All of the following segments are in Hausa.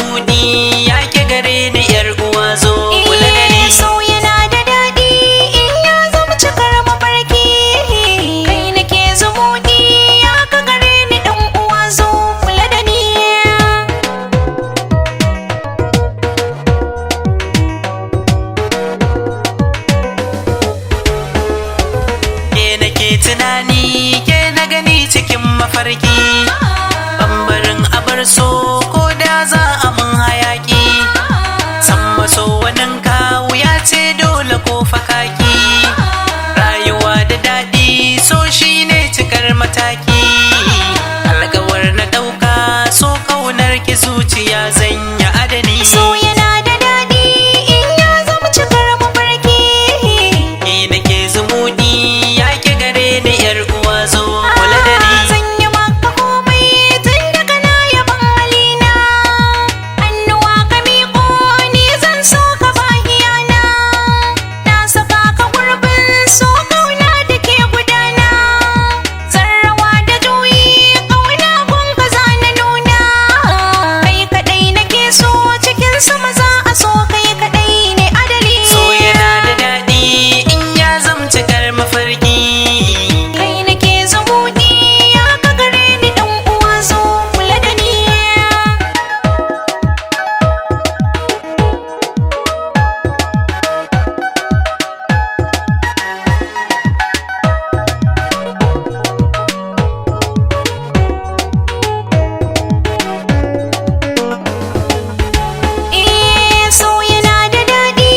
zumuɗi ya ke gare ni yar uwa zo kula da ni. So yana da daɗi in ya zama cikar mafarki, kai nake zumuɗi ya ka gare ni ɗan uwa zo kula da ni. Ke nake tunani ke na gani cikin mafarki, bambarin abar so ko da za a mun hayaki, san maso wanin kawu ya ce dole ko fakaki, rayuwa da daɗi so shine cikar mataki, alƙawar na ɗauka so kaunar ki zuciya zanya adani. So yana da daɗi in ya zama cikar mafarki, Ni nake zumuɗi ya ke gare ni yar uwa zo kula da ni. zan yi maka komai tun daga na yaban halina, hannuwa ka miƙo ni zan so ka bahiyana, na saka ka gurbin so kauna da ke gudana, zarrawa da juyi kauna gun ka za na nuna, kai kaɗai nake so cikin sama za a so kai kaɗai ne adali. So yana da daɗi in ya zamci kar mafarki, Kai nake zumuɗi ya ka gare ni ɗan uwa zo kula da ni. So yana da daɗi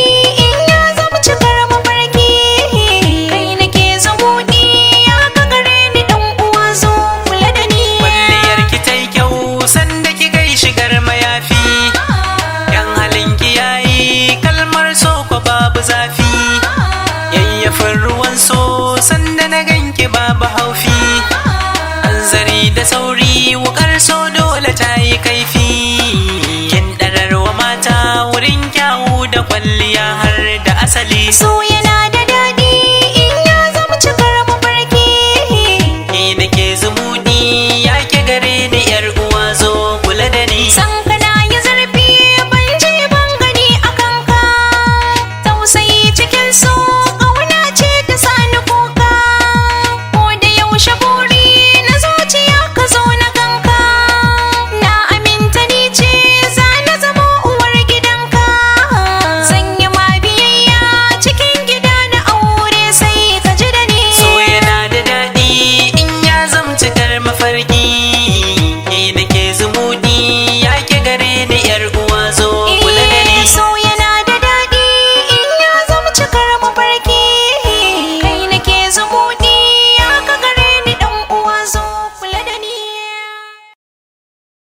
in ya zama cikar mafarki, kai nake zumuɗi ya ka gare ni ɗan uwa zo kula da ni. kwalliyar ki ta yi kyau sanda ki gai shigar mayafi, yan halin ki yayi kalmar so ko babu zafi, yayyafin ruwan so sanda na ganki babu haufi, hanzari da sauri wukar so dole ta yi kaifi, kin ɗararwa mata wurin kyawu da kwalliya har da asali. So